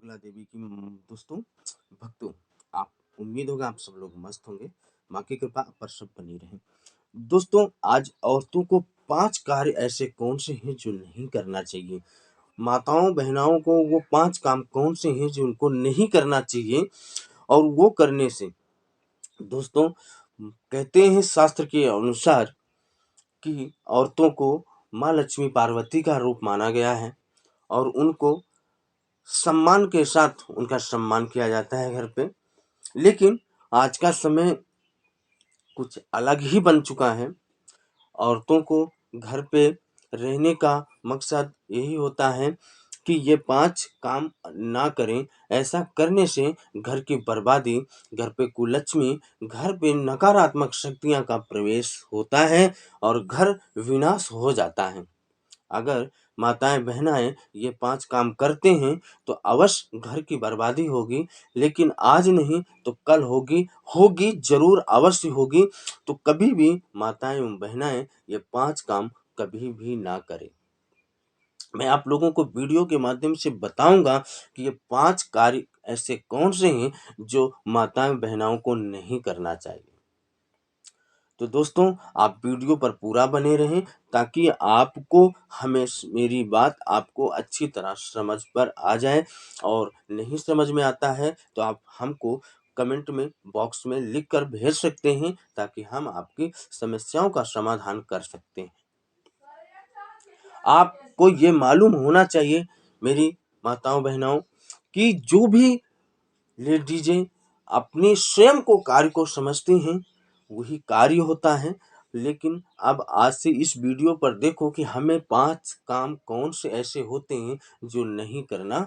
बगला देवी की दोस्तों भक्तों, आप उम्मीद होगा आप सब लोग मस्त होंगे। माँ की कृपा आप पर सब बनी रहे। दोस्तों, आज औरतों को 5 कार्य ऐसे कौन से हैं जो नहीं करना चाहिए। माताओं बहनाओं को वो 5 काम कौन से हैं जो उनको नहीं करना चाहिए, और वो करने से दोस्तों कहते हैं शास्त्र के अनुसार कि औरतों को माँ लक्ष्मी पार्वती का रूप माना गया है, और उनको सम्मान के साथ उनका सम्मान किया जाता है घर पे। लेकिन आज का समय कुछ अलग ही बन चुका है। औरतों को घर पे रहने का मकसद यही होता है कि ये 5 काम ना करें। ऐसा करने से घर की बर्बादी, घर पे कुलक्ष्मी, घर पे नकारात्मक शक्तियां का प्रवेश होता है और घर विनाश हो जाता है। अगर माताएं बहनाएं ये 5 काम करते हैं तो अवश्य घर की बर्बादी होगी, लेकिन आज नहीं तो कल होगी, होगी जरूर, अवश्य होगी। तो कभी भी माताएं एवं बहनाएं ये 5 काम कभी भी ना करें। मैं आप लोगों को वीडियो के माध्यम से बताऊंगा कि ये 5 कार्य ऐसे कौन से हैं जो माताएं बहनाओं को नहीं करना चाहिए। तो दोस्तों, आप वीडियो पर पूरा बने रहें ताकि आपको मेरी बात आपको अच्छी तरह समझ पर आ जाए। और नहीं समझ में आता है तो आप हमको कमेंट में बॉक्स में लिख कर भेज सकते हैं, ताकि हम आपकी समस्याओं का समाधान कर सकते हैं। आपको ये मालूम होना चाहिए मेरी माताओं बहनों कि जो भी लेडीजें अपने स्वयं को कार्य को समझती हैं वही कार्य होता है। लेकिन अब आज से इस वीडियो पर देखो कि हमें 5 काम कौन से ऐसे होते हैं जो नहीं करना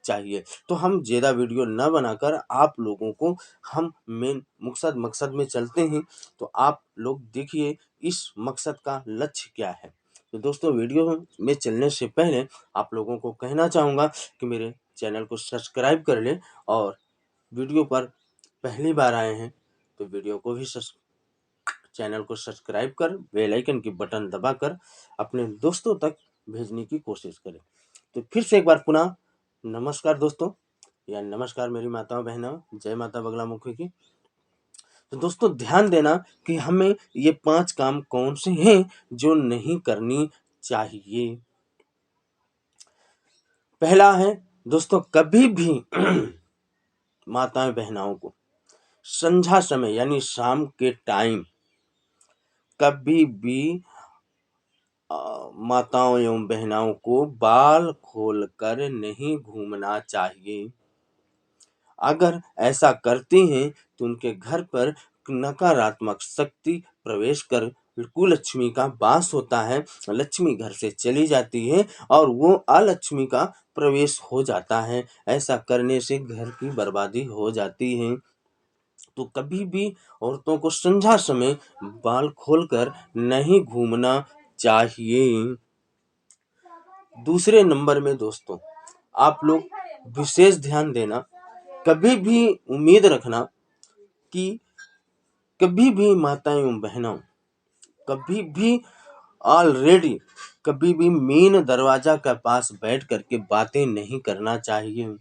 चाहिए। तो हम ज़्यादा वीडियो न बनाकर आप लोगों को हम मेन मकसद में चलते हैं। तो आप लोग देखिए इस मकसद का लक्ष्य क्या है। तो दोस्तों, वीडियो में चलने से पहले आप लोगों को कहना चाहूँगा कि मेरे चैनल को सब्सक्राइब कर लें, और वीडियो पर पहली बार आए हैं तो वीडियो को भी चैनल को सब्सक्राइब कर बेल आइकन की बटन दबाकर अपने दोस्तों तक भेजने की कोशिश करें। तो फिर से एक बार पुनः नमस्कार दोस्तों, या नमस्कार मेरी माताओं बहनों, जय माता बगला मुखी की। तो दोस्तों, ध्यान देना कि हमें ये 5 काम कौन से हैं जो नहीं करनी चाहिए। पहला है दोस्तों, कभी भी माताएं बहनाओं को संध्या समय यानी शाम के टाइम कभी भी माताओं एवं बहनाओं को बाल खोलकर नहीं घूमना चाहिए। अगर ऐसा करती हैं तो उनके घर पर नकारात्मक शक्ति प्रवेश कर कुलक्ष्मी का वास होता है, लक्ष्मी घर से चली जाती है और वो अलक्ष्मी का प्रवेश हो जाता है। ऐसा करने से घर की बर्बादी हो जाती है। तो कभी भी औरतों को संध्या समय बाल खोलकर नहीं घूमना चाहिए। दूसरे नंबर में दोस्तों, आप लोग विशेष ध्यान देना, कभी भी उम्मीद रखना कि कभी भी माताएं एवं बहनों कभी भी ऑलरेडी कभी भी मेन दरवाजा के पास बैठ करके बातें नहीं करना चाहिए,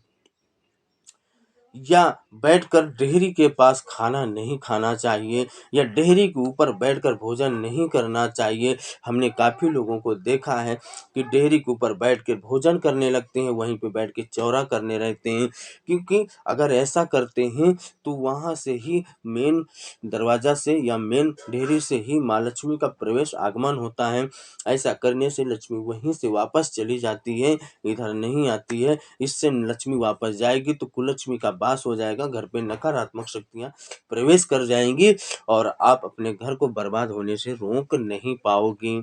या बैठकर डेहरी के पास खाना नहीं खाना चाहिए, या डेहरी के ऊपर बैठकर भोजन नहीं करना चाहिए। हमने काफ़ी लोगों को देखा है कि डेहरी के ऊपर बैठ के भोजन करने लगते हैं, वहीं पे बैठ के चौरा करने रहते हैं। क्योंकि अगर ऐसा करते हैं तो वहाँ से ही मेन दरवाजा से या मेन डेहरी से ही माँ लक्ष्मी का प्रवेश आगमन होता है। ऐसा करने से लक्ष्मी वहीं से वापस चली जाती है, इधर नहीं आती है। इससे लक्ष्मी वापस जाएगी तो कुलक्ष्मी का वास हो जाएगा, घर पे नकारात्मक शक्तियां प्रवेश कर जाएंगी और आप अपने घर को बर्बाद होने से रोक नहीं पाओगे।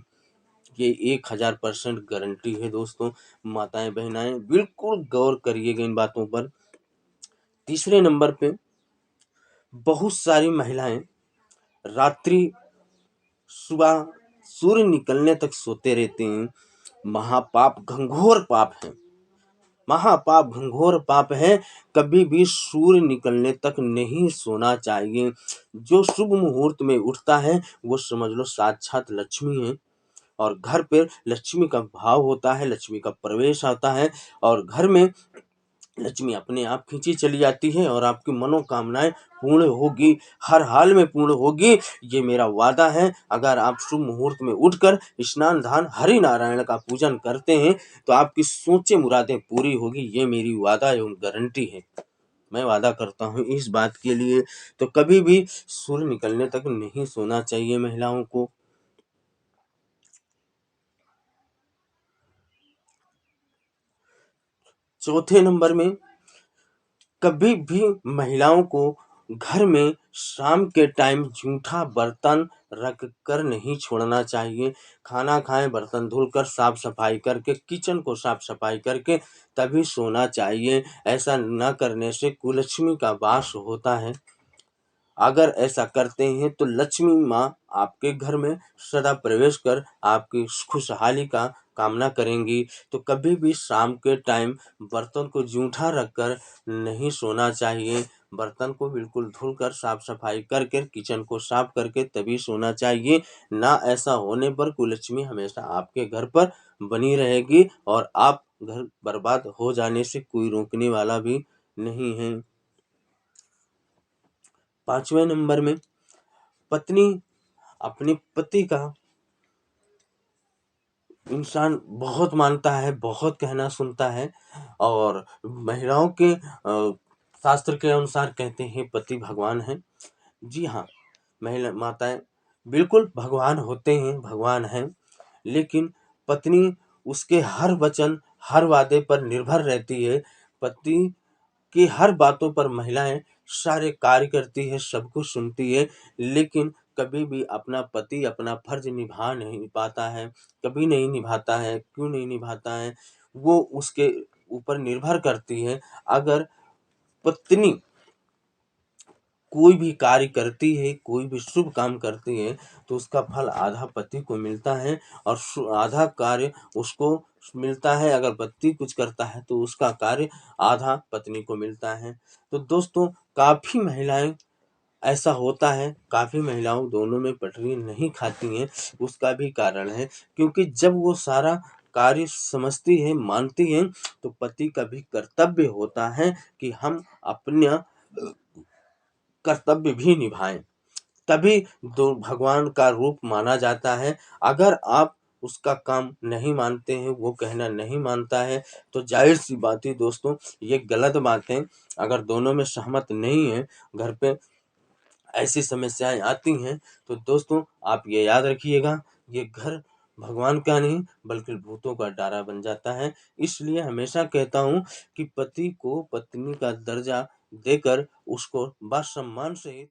ये 1000% गारंटी है दोस्तों। माताएं बहनाएं बिल्कुल गौर करिएगा इन बातों पर। तीसरे नंबर पे, बहुत सारी महिलाएं रात्रि सुबह सूर्य निकलने तक सोते रहते हैं। महापाप, घंघोर पाप है, महापाप, घंघोर पाप है। कभी भी सूर्य निकलने तक नहीं सोना चाहिए। जो शुभ मुहूर्त में उठता है वो समझ लो साक्षात लक्ष्मी है, और घर पे लक्ष्मी का भाव होता है, लक्ष्मी का प्रवेश आता है, और घर में लक्ष्मी अपने आप खींची चली जाती है और आपकी मनोकामनाएं पूर्ण होगी, हर हाल में पूर्ण होगी, ये मेरा वादा है। अगर आप शुभ मुहूर्त में उठकर स्नान दान हरि नारायण का पूजन करते हैं तो आपकी सोचे मुरादें पूरी होगी, ये मेरी वादा एवं गारंटी है। मैं वादा करता हूँ इस बात के लिए। तो कभी भी सूर्य निकलने तक नहीं सोना चाहिए महिलाओं को। चौथे नंबर में, कभी भी महिलाओं को घर में शाम के टाइम जूठा बर्तन रख कर नहीं छोड़ना चाहिए। खाना खाएं, बर्तन धुलकर साफ सफाई करके, किचन को साफ सफाई करके तभी सोना चाहिए। ऐसा न करने से कुलक्ष्मी का वास होता है। अगर ऐसा करते हैं तो लक्ष्मी माँ आपके घर में सदा प्रवेश कर आपकी खुशहाली का कामना करेंगी। तो कभी भी शाम के टाइम बर्तन को जूठा रखकर नहीं सोना चाहिए। बर्तन को बिल्कुल धुलकर साफ सफाई करके, किचन को साफ करके तभी सोना चाहिए। ना ऐसा होने पर कुलक्ष्मी हमेशा आपके घर पर बनी रहेगी और आप घर बर्बाद हो जाने से कोई रोकने वाला भी नहीं है। 5वें नंबर में, पत्नी अपने पति का इंसान बहुत मानता है, बहुत कहना सुनता है। और महिलाओं के शास्त्र के अनुसार कहते हैं पति भगवान है। जी हाँ, महिला माताएं बिल्कुल भगवान होते हैं, भगवान हैं। लेकिन पत्नी उसके हर वचन, हर वादे पर निर्भर रहती है। पति की हर बातों पर महिलाएं सारे कार्य करती है, सब कुछ सुनती है। लेकिन कभी भी अपना पति अपना फर्ज निभा नहीं पाता है। कभी नहीं निभाता है। क्यों नहीं निभाता है? वो उसके ऊपर निर्भर करती है। अगर पत्नी कोई भी कार्य करती है, कोई भी शुभ काम करती है, तो उसका फल आधा पति को मिलता है और आधा कार्य उसको मिलता है। अगर पति कुछ करता है तो उसका कार्य आधा पत्नी को मिलता है। तो दोस्तों, काफी महिलाएं ऐसा होता है, काफी महिलाओं दोनों में पटरी नहीं खाती हैं। उसका भी कारण है क्योंकि जब वो सारा कार्य समझती है, मानती हैं, तो पति का भी कर्तव्य होता है कि हम अपना कर्तव्य भी निभाएं। तभी दो भगवान का रूप माना जाता है। अगर आप उसका काम नहीं मानते हैं, वो कहना नहीं मानता है, तो जाहिर सी बात है दोस्तों, ये गलत बात है। अगर दोनों में सहमत नहीं है, घर पे ऐसी समस्याएं आती हैं, तो दोस्तों आप ये याद रखिएगा, ये घर भगवान का नहीं बल्कि भूतों का डारा बन जाता है। इसलिए हमेशा कहता हूँ कि पति को पत्नी का दर्जा देकर उसको बसम्मान से